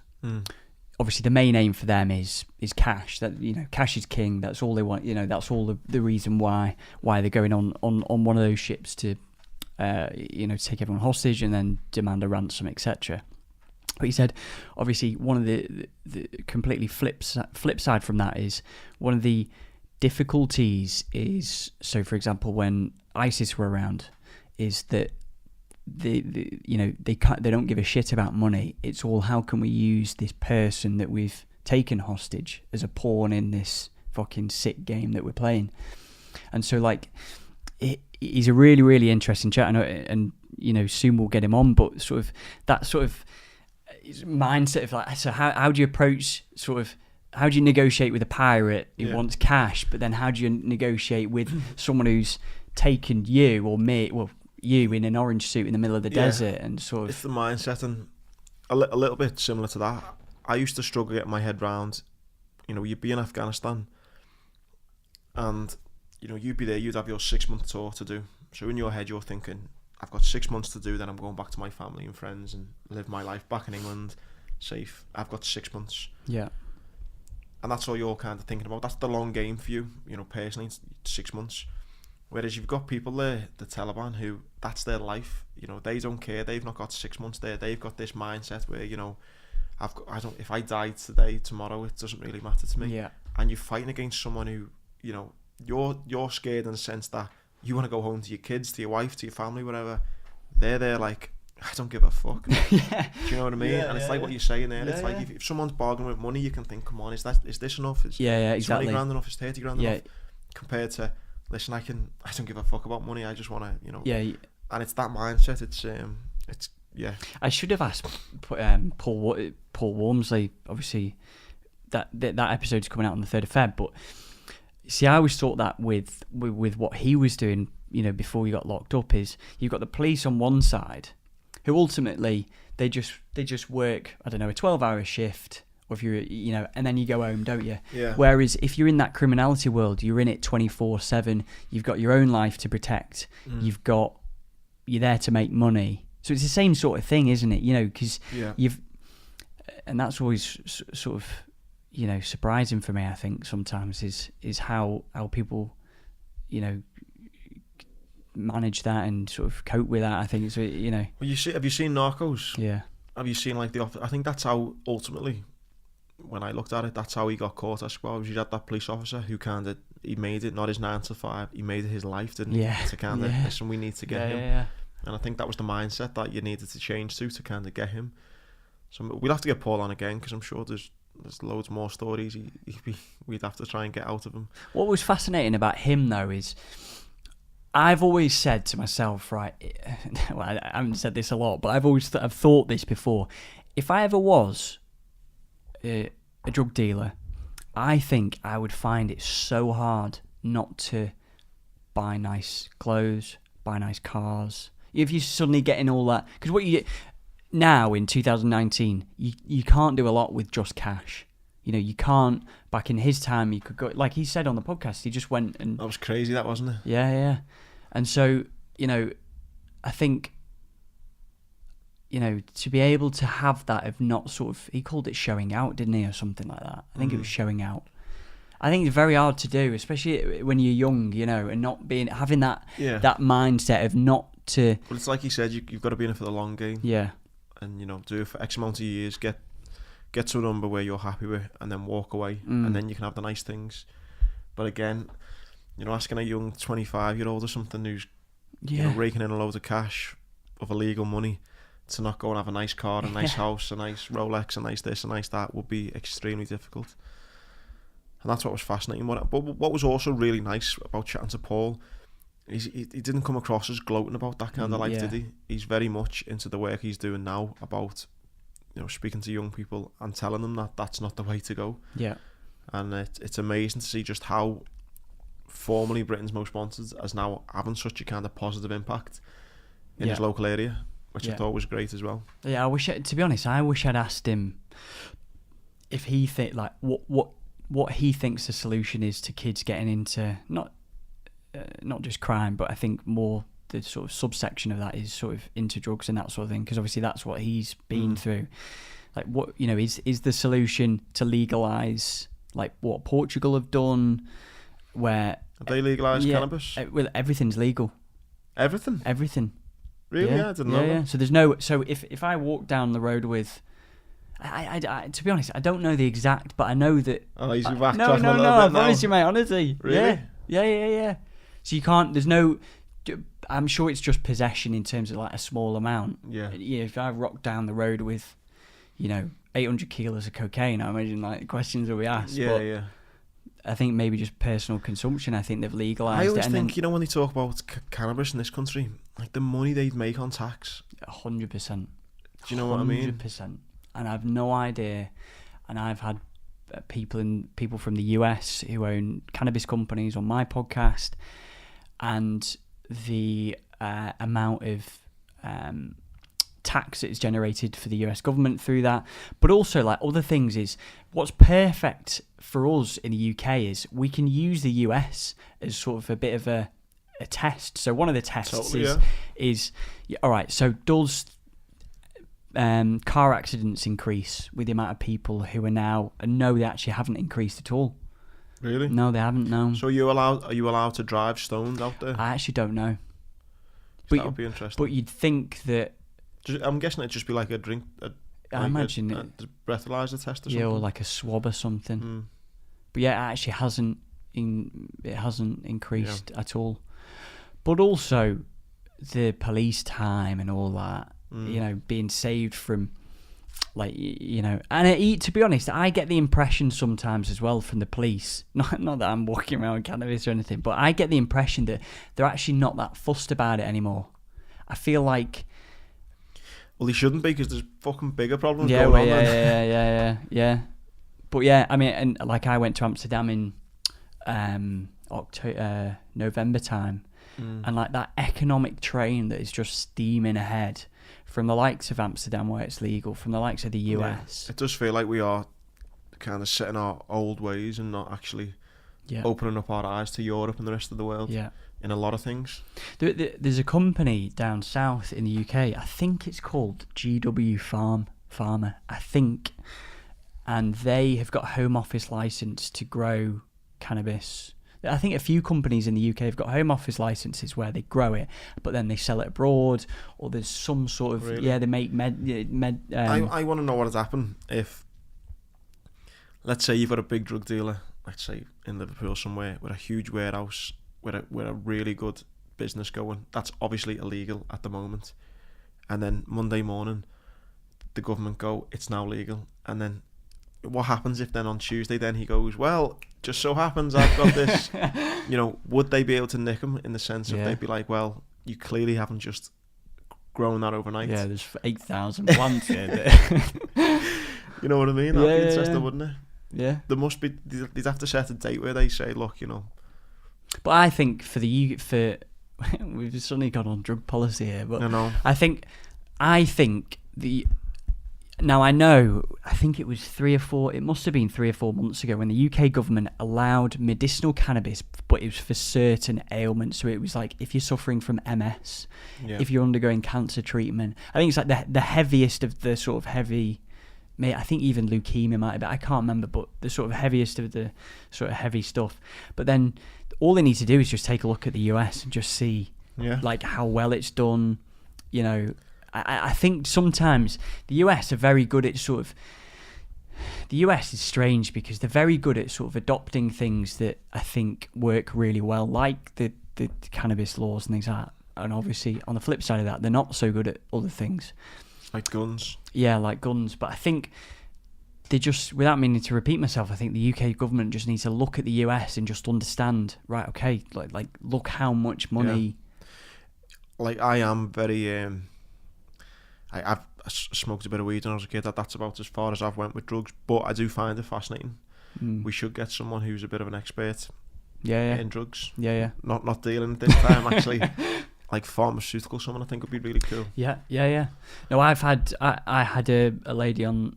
obviously the main aim for them is cash. That, you know, cash is king. That's all they want. You know, that's all the reason why they're going on one of those ships to, you know, take everyone hostage and then demand a ransom, etc. But he said, obviously, one of the completely flip side from that is, one of the difficulties is, so for example, when ISIS were around, is that they don't give a shit about money. It's all, how can we use this person that we've taken hostage as a pawn in this fucking sick game that we're playing. And so, like, he's a really, really interesting chat, and you know, soon we'll get him on. But sort of that sort of mindset of like, so how do you approach sort of, how do you negotiate with a pirate who wants cash, but then how do you negotiate with someone who's taken you or me, well, you in an orange suit in the middle of the desert, and sort of, it's the mindset. And a little bit similar to that, I used to struggle getting my head round, you know, you'd be in Afghanistan and, you know, you'd be there, you'd have your 6-month tour to do. So in your head you're thinking, I've got 6 months to do, then I'm going back to my family and friends and live my life back in England, safe. I've got 6 months. Yeah. And that's all you're kind of thinking about. That's the long game for you, you know, personally, it's 6 months. Whereas you've got people there, the Taliban, who, that's their life. You know, they don't care. They've not got 6 months there. They've got this mindset where, you know, if I die today, tomorrow, it doesn't really matter to me. Yeah. And you're fighting against someone who, you know, you're scared in the sense that you want to go home to your kids, to your wife, to your family, whatever. They're like, I don't give a fuck. Yeah. Do you know what I mean? Yeah, and it's like what you're saying there. It's like if someone's bargaining with money, you can think, come on, is this enough? Is exactly. 20 grand enough? Is 30 grand enough? Compared to, listen, I don't give a fuck about money. I just want to, you know. Yeah. And it's that mindset. It's yeah. I should have asked Paul Wormsley. Obviously, that episode's coming out on the 3rd of Feb. But see, I always thought that with what he was doing, you know, before he got locked up, is you've got the police on one side, who ultimately they just work, I don't know, a 12-hour shift. Or if you're, you know, and then you go home, don't you? Yeah. Whereas if you're in that criminality world, you're in it 24/7. You've got your own life to protect. You're there to make money. So it's the same sort of thing, isn't it? You know, because and that's always sort of, you know, surprising for me. I think sometimes is how people, you know, manage that and sort of cope with that. I think it's, you know. Well, have you seen Narcos? Yeah. Have you seen like I think that's how ultimately, when I looked at it, that's how he got caught, I suppose. You had that police officer who he made it not his 9 to 5, he made it his life, didn't he? To kind of, listen, we need to get him. Yeah. And I think that was the mindset that you needed to change to kind of get him. So we'll have to get Paul on again, because I'm sure there's loads more stories we'd have to try and get out of him. What was fascinating about him, though, is I've always said to myself, right, well, I haven't said this a lot, but I've thought this before. If I ever was a drug dealer, I think I would find it so hard not to buy nice clothes, buy nice cars. If you're suddenly getting all that, because what you now in 2019, you can't do a lot with just cash. You know, you can't. Back in his time, you could go, like he said on the podcast, he just went and, that was crazy, that, wasn't it? Yeah. And so, you know, I think, you know, to be able to have that of not sort of, he called it showing out, didn't he, or something like that. I think it was showing out. I think it's very hard to do, especially when you're young, you know, and not having that mindset of not to. Well, it's like he said, you've got to be in it for the long game. Yeah. And, you know, do it for X amount of years, get to a number where you're happy with, and then walk away, and then you can have the nice things. But again, you know, asking a young 25-year-old or something who's you know, raking in a load of cash of illegal money to not go and have a nice car, a nice house, a nice Rolex, a nice this, a nice that would be extremely difficult. And that's what was fascinating. But what was also really nice about chatting to Paul is he didn't come across as gloating about that kind of life, did he? He's very much into the work he's doing now about, you know, speaking to young people and telling them that that's not the way to go. Yeah. And it's amazing to see just how formerly Britain's Most Wanted is now having such a kind of positive impact in his local area, which I thought was great as well. Yeah, to be honest, I wish I'd asked him if he what he thinks the solution is to kids getting into not just crime, but I think more the sort of subsection of that is sort of into drugs and that sort of thing, because obviously that's what he's been through. Like, what, you know, is the solution to legalise like what Portugal have done, where have they legalised cannabis? Well, everything's legal. Everything. Really? Yeah, I didn't know. Yeah. So there's no. So if I walk down the road with, I to be honest, I don't know the exact, but I know that. Oh, he's back. No. I promise you, mate. Honestly. Really? Yeah. So you can't. There's no. I'm sure it's just possession in terms of like a small amount. Yeah. Yeah. If I rock down the road with, 800 kilos of cocaine, I imagine like questions will be asked. Yeah. I think maybe just personal consumption. I think they've legalised it. I always think, when they talk about cannabis in this country, like the money they'd make on tax. 100%. Do you know what I mean? 100%. And I've no idea. And I've had people from the US who own cannabis companies on my podcast, and the amount of tax that is generated for the US government through that, but also like other things. Is what's perfect for us in the UK is we can use the US as sort of a bit of a test. So one of the tests is all right, so does car accidents increase with the amount of people who are now, and no, they actually haven't increased at all. Really? No, they haven't. No. So are you allowed to drive stoned out there? I actually don't know. But that would be interesting. But you'd think that. I'm guessing it'd just be like a drink. I imagine a breathalyzer test or something. Yeah, or like a swab or something. But yeah, it actually hasn't increased at all. But also the police time and all that, being saved from, like, and to be honest, I get the impression sometimes as well from the police, not that I'm walking around with cannabis or anything, but I get the impression that they're actually not that fussed about it anymore. I feel like. Well, he shouldn't be, because there's fucking bigger problems going on. Yeah. But yeah, I mean, and like I went to Amsterdam in November time, and like that economic train that is just steaming ahead from the likes of Amsterdam, where it's legal, from the likes of the US. Yeah. It does feel like we are kind of set in our old ways and not actually opening up our eyes to Europe and the rest of the world. Yeah. In a lot of things. There's a company down south in the UK, I think it's called GW Pharma, I think, and they have got a home office license to grow cannabis. I think a few companies in the UK have got home office licenses where they grow it, but then they sell it abroad, or there's some sort of they make med. I want to know what has happened if, let's say you've got a big drug dealer, let's say in Liverpool somewhere, with a huge warehouse, with a really good business going. That's obviously illegal at the moment. And then Monday morning, the government go, it's now legal. And then what happens if then on Tuesday then he goes, well, just so happens I've got this. Would they be able to nick him in the sense of they'd be like, well, you clearly haven't just grown that overnight. Yeah, there's 8,000 plants here. You know what I mean? That'd be interesting, wouldn't it? Yeah. There must be, they'd have to set a date where they say, look, But I think we've suddenly gone on drug policy here. But I think now I know, I think it was 3 or 4, it must have been 3 or 4 months ago when the UK government allowed medicinal cannabis, but it was for certain ailments. So it was like if you're suffering from MS, if you're undergoing cancer treatment. I think it's like the heaviest of the sort of heavy. I think even leukemia might have been, I can't remember, but the sort of heaviest of the sort of heavy stuff. But then all they need to do is just take a look at the US and just see like how well it's done. I think sometimes the US are very good at sort of, the US is strange because they're very good at sort of adopting things that I think work really well, like the cannabis laws and things like that. and obviously on the flip side of that, they're not so good at other things. Like guns. Yeah, like guns. But I think they just, without meaning to repeat myself, I think the UK government just needs to look at the US and just understand, right, okay, like look how much money... Like, I am very... I've smoked a bit of weed when I was a kid. That's about as far as I've went with drugs. But I do find it fascinating. We should get someone who's a bit of an expert in drugs. Yeah. Not dealing this time, actually. Like pharmaceutical, someone I think would be really cool. Yeah. No, I had a lady on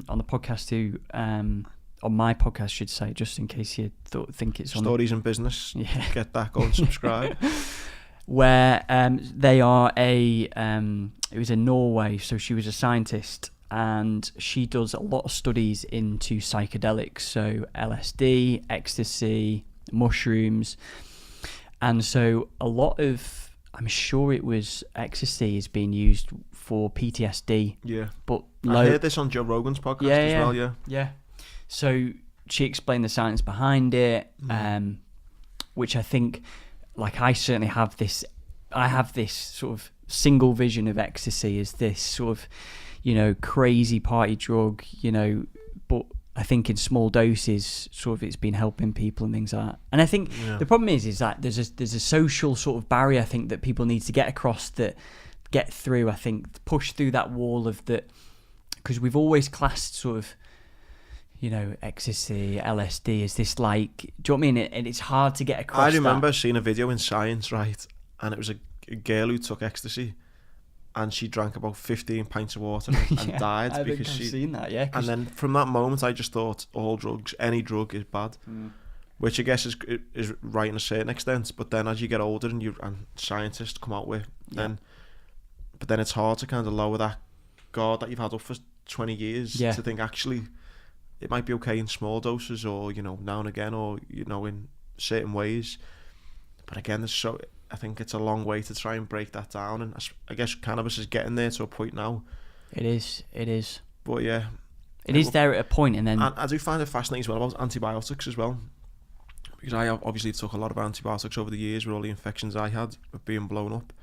on the podcast who on my podcast, should say, just in case you think it's on Stories in Business. Yeah. Get that, go and subscribe. Where they are it was in Norway, so she was a scientist, and she does a lot of studies into psychedelics, so LSD, ecstasy, mushrooms, and so a lot of, I'm sure it was ecstasy, is being used for PTSD. Yeah. But I heard this on Joe Rogan's podcast as well, yeah. Yeah. So she explained the science behind it, which I think, like, I certainly have this, sort of single vision of ecstasy as this sort of, crazy party drug, but I think in small doses, sort of, it's been helping people and things like that. And I think the problem is that there's a social sort of barrier, I think, that people need to get across, get through, I think, push through that wall of that, because we've always classed sort of, ecstasy, LSD as this, like, do you know what I mean? And it's hard to get across. I remember seeing a video in Science, right? And it was a girl who took ecstasy, and she drank about 15 pints of water and died because I've seen that, yeah. And then from that moment, I just thought all drugs, any drug is bad, which I guess is right in a certain extent. But then as you get older and scientists come out with, but then it's hard to kind of lower that guard that you've had up for 20 years to think, actually, it might be okay in small doses, or now and again, or in certain ways. But again, I think it's a long way to try and break that down, and I guess cannabis is getting there to a point now. It is. But yeah, it is there at a point, and then I do find it fascinating as well about antibiotics as well, because I obviously took a lot of antibiotics over the years with all the infections I had of being blown up.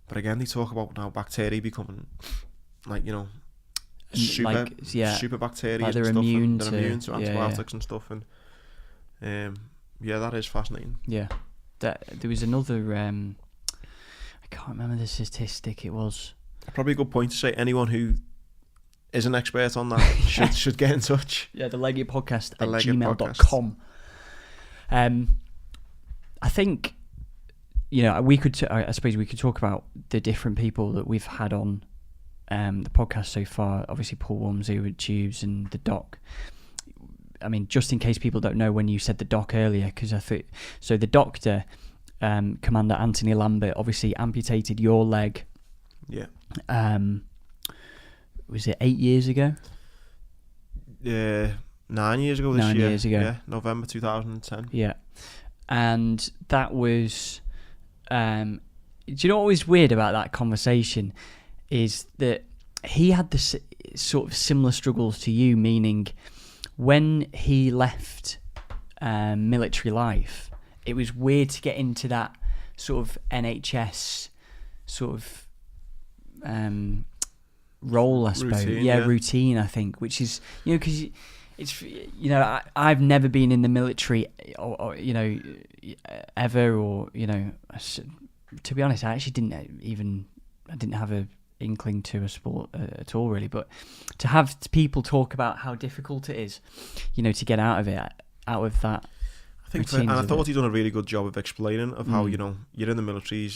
But again, they talk about now bacteria becoming super bacteria, like they're and stuff, immune they're immune to antibiotics and stuff, and that is fascinating. Yeah, there was another. I can't remember the statistic. It was probably a good point to say anyone who is an expert on that should get in touch. Yeah, the Legate Podcast at gmail.com. I think I suppose we could talk about the different people that we've had on the podcast so far. Obviously Paul Walmsley with Tubes and the Doc. I mean, just in case people don't know, when you said the Doc earlier, because I thought, so the doctor, Commander Anthony Lambert, obviously amputated your leg. Yeah. Was it 8 years ago? 9 years ago this year. 9 years ago. Yeah, November 2010. Yeah. And that was, do you know what was weird about that conversation is that he had this sort of similar struggles to you, meaning when he left military life, it was weird to get into that sort of NHS sort of role, I suppose. Routine, I think, which is, because it's, I've never been in the military or ever, or, to be honest, I actually didn't have a inkling to a sport at all, really. But to have people talk about how difficult it is, to get out of that. I think, and I thought he'd done a really good job of explaining of how, you're in the military,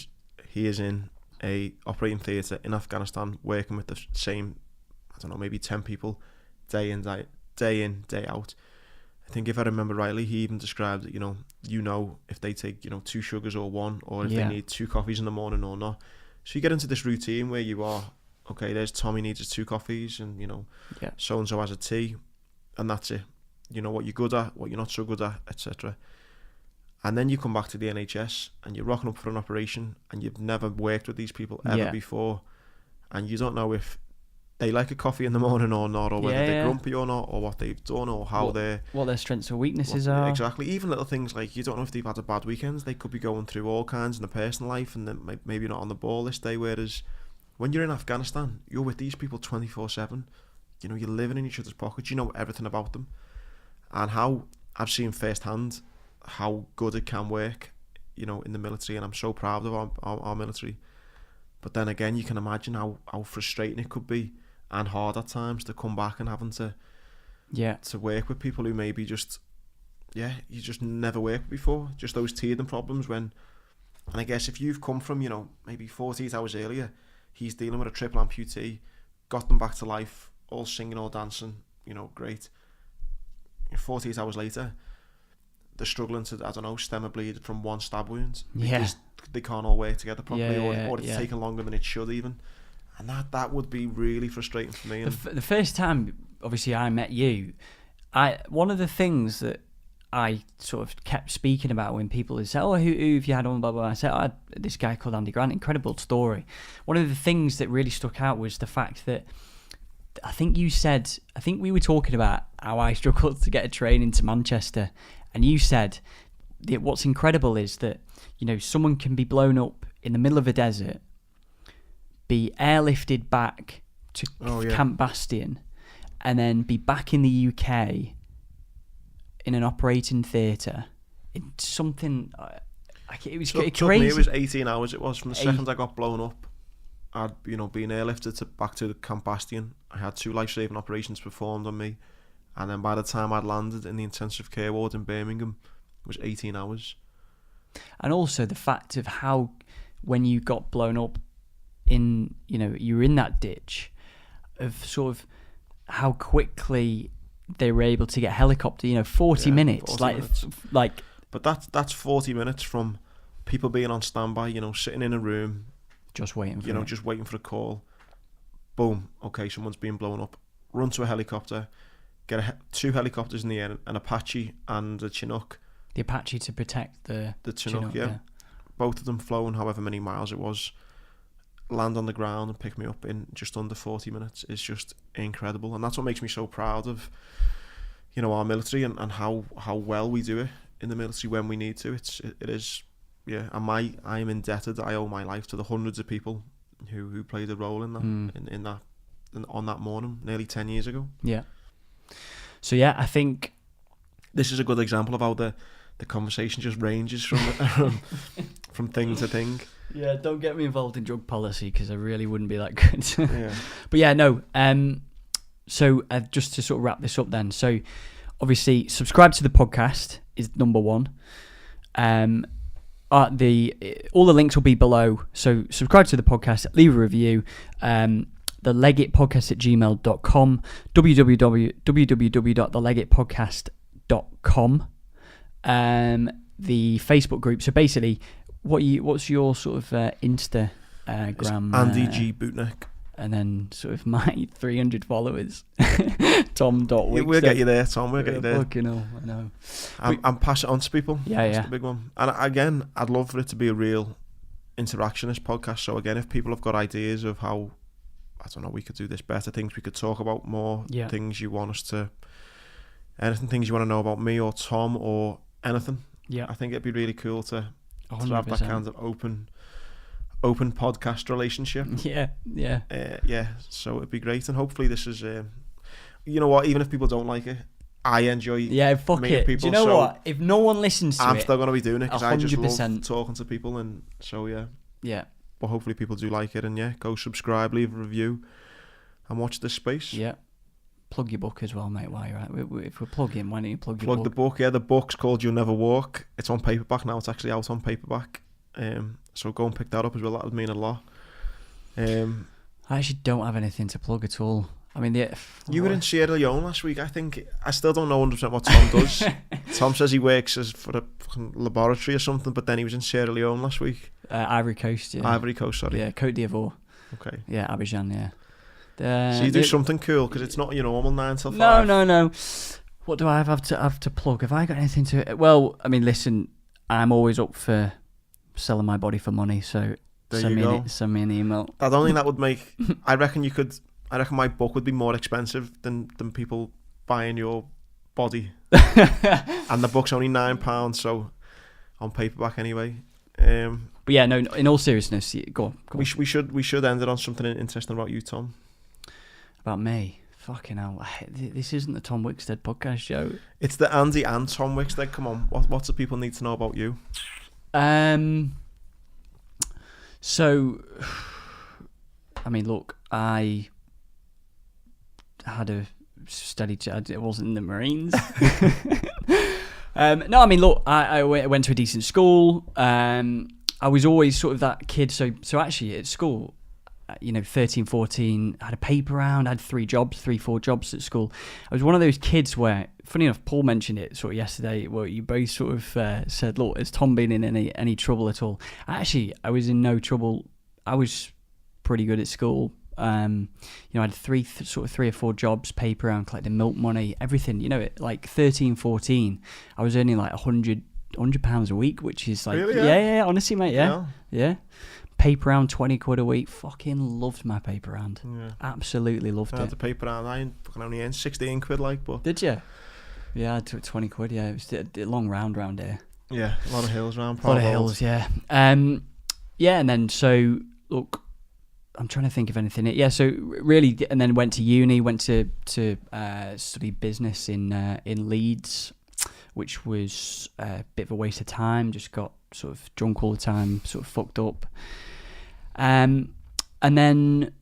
he is in a operating theatre in Afghanistan, working with the same, maybe 10 people, day in, day out. I think if I remember rightly, he even described that, if they take, 2 sugars or 1, or if they need 2 coffees in the morning or not. So you get into this routine where you are, okay, there's Tommy needs his 2 coffees, and, so-and-so has a tea, and that's it. You know what you're good at, what you're not so good at, etc. And then you come back to the NHS, and you're rocking up for an operation, and you've never worked with these people ever before, and you don't know if they like a coffee in the morning or not, or whether Yeah, they're yeah. grumpy or not, or what they've done, or how what their strengths or weaknesses yeah, are. exactly. Even little things like you don't know if they've had a bad weekend. They could be going through all kinds in their personal life, and then maybe not on the ball this day. Whereas when you're in Afghanistan, you're with these people 24/7. You know, you're living in each other's pockets. You know everything about them, and how I've seen firsthand how good it can work. You know, in the military, and I'm so proud of our military. But then again, you can imagine how frustrating it could be, and hard at times to come back and having to work with people who maybe just you just never worked before. Just those teething problems when, and I guess if you've come from, you know, maybe 48 hours earlier, he's dealing with a triple amputee, got them back to life, all singing, all dancing, you know, great. 48 hours later, they're struggling to, I don't know, stem a bleed from one stab wound because they can't all work together properly, or it's taking longer than it should even. And that would be really frustrating for me. The first time, obviously, I met you, one of the things that I sort of kept speaking about when people would say, "Oh, who have you had on?" Blah blah. I said, "Oh, this guy called Andy Grant, incredible story." One of the things that really stuck out was the fact that I think we were talking about how I struggled to get a train into Manchester, and you said that what's incredible is that, you know, someone can be blown up in the middle of a desert, be airlifted back to Camp Bastion, and then be back in the UK in an operating theatre. It's something. It was crazy. Me, it was 18 hours. It was from the second I got blown up. I'd been airlifted back to Camp Bastion. I had 2 life-saving operations performed on me, and then by the time I'd landed in the intensive care ward in Birmingham, it was 18 hours. And also the fact of how, when you got blown up, you were in that ditch, of sort of how quickly they were able to get a helicopter. 40 minutes, 40 minutes. But that's 40 minutes from people being on standby. Sitting in a room, just waiting for a call. Boom. Okay, someone's being blown up. Run to a helicopter. Get 2 helicopters in the air, an Apache and a Chinook. The Apache to protect the Chinook, yeah. Both of them flown however many miles it was. Land on the ground and pick me up in just under 40 minutes is just incredible, and that's what makes me so proud of our military and how well we do it in the military when we need to. It is and I am indebted. I owe my life to the hundreds of people who played a role in that on that morning nearly 10 years ago. So I think this is a good example of how the conversation just ranges from thing to thing. Yeah, don't get me involved in drug policy because I really wouldn't be that good. But so just to sort of wrap this up then. So obviously subscribe to the podcast is number 1. All the links will be below. So subscribe to the podcast, leave a review. The legitpodcast@gmail.com, www.theleggitpodcast.com. The Facebook group. So basically, what's your sort of Instagram? Andy G Bootneck. And then sort of my 300 followers. Tom.Wickstead. We'll get you there, Tom. We'll get you there. Fucking hell, I know. I'm pass it on to people. That's the big one. And again, I'd love for it to be a real interactionist podcast. So again, if people have got ideas of how, I don't know, we could do this better, things we could talk about more, things you want us to, things you want to know about me or Tom or anything. I think it'd be really cool to have that kind of open podcast relationship. So it'd be great, and hopefully this is even if people don't like it, I enjoy fuck meeting it people. Do you know what, if no one listens to I'm still going to be doing it because I just 100%. love talking to people, and so but hopefully people do like it, and go subscribe, leave a review and watch this space. Plug your book as well, mate, while you're at it. If we're plugging, why don't you plug the book? The book's called You'll Never Walk. It's on paperback now. It's actually out on paperback. So go and pick that up as well. That would mean a lot. I actually don't have anything to plug at all. I mean, you were in Sierra Leone last week. I still don't know 100% what Tom does. Tom says he works for a laboratory or something, but then he was in Sierra Leone last week. Ivory Coast, Ivory Coast, sorry. Côte d'Ivoire. Okay. Abidjan, so you do something cool because it's not your normal 9 till 5. No. What do I have to plug? Have I got anything to? Well, I mean, listen, I'm always up for selling my body for money, so send me an email. I don't think that would make. I reckon you could. I reckon my book would be more expensive than people buying your body. And the book's only £9, so on paperback anyway. But yeah, no. In all seriousness, go on. We should end it on something interesting about you, Tom. About me. Fucking hell. This isn't the Tom Wickstead podcast show. It's the Andy and Tom Wickstead. Come on. What do people need to know about you? So, I mean, look, I had a steady it wasn't in the Marines. No, I mean, look, I went to a decent school. I was always sort of that kid. So actually at school, 13, 14, I had a paper round. I had 4 jobs at school. I was one of those kids where, funny enough, Paul mentioned it sort of yesterday, where you both sort of said, look, has Tom been in any trouble at all? Actually, I was in no trouble. I was pretty good at school. I had 3 or 4 jobs, paper round, collecting milk money, everything. Like 13, 14, I was earning like £100 a week, which is like, really, yeah, honestly, mate, yeah. Paper round, 20 quid a week. Fucking loved my paper round. Yeah. Absolutely loved it. The paper round, I fucking only earned 16 quid, like, but. Did you? Yeah, I took 20 quid, yeah. It was a long round here. Yeah, a lot of hills round. A lot of hills, yeah. Yeah, and then, so, look, I'm trying to think of anything. Yeah, so really, and then went to uni, went to study business in Leeds, which was a bit of a waste of time. Just got sort of drunk all the time, sort of fucked up. And then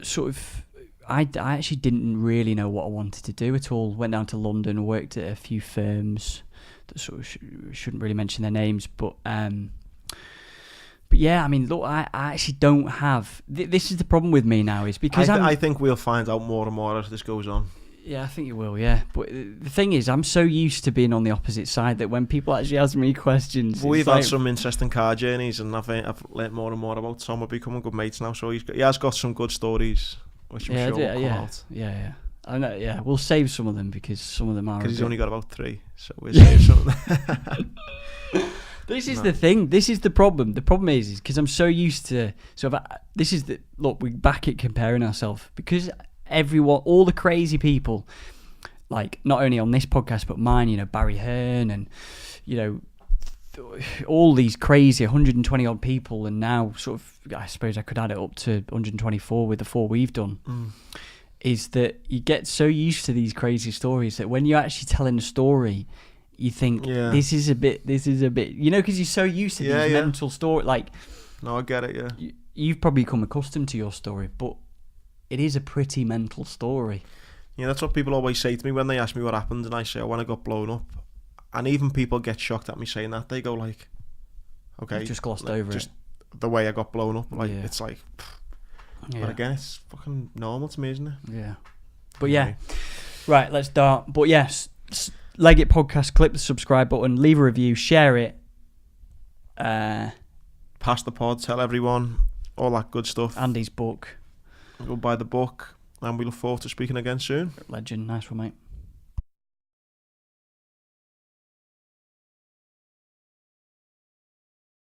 sort of, I actually didn't really know what I wanted to do at all. Went down to London, worked at a few firms that sort of shouldn't really mention their names, but yeah, I mean, look, I actually don't have. This is the problem with me now, is because I think we'll find out more and more as this goes on. Yeah, I think you will, yeah. But the thing is, I'm so used to being on the opposite side that when people actually ask me questions... We've had some interesting car journeys, and I've learnt more and more about Tom. We're becoming good mates now, so he has got some good stories, which I'm sure will come out. Yeah. I know, yeah. We'll save some of them, because some of them are... Because he's only got about 3, so we'll save some of them. This is the thing. This is the problem. The problem is because I'm so used to... Look, we're back at comparing ourselves, because... everyone, all the crazy people, like not only on this podcast but mine, Barry Hearn and all these crazy 120 odd people, and now sort of, I suppose I could add it up to 124 with the 4 we've done. Is that you get so used to these crazy stories that when you're actually telling a story, you think this is a bit, because you're so used to these mental stories. Like, no, I get it. Yeah, you've probably become accustomed to your story, but it is a pretty mental story. Yeah, that's what people always say to me when they ask me what happened, and I say, when I got blown up. And even people get shocked at me saying that. They go like, okay, you've just glossed over just it. The way I got blown up, like it's like, yeah. But again, it's fucking normal to me, isn't it? Yeah. But yeah, right, let's start. But yes, Leg It Podcast, click the subscribe button, leave a review, share it. Pass the pod, tell everyone, all that good stuff. Andy's book. Go buy the book, and we look forward to speaking again soon. Legend, nice one, mate.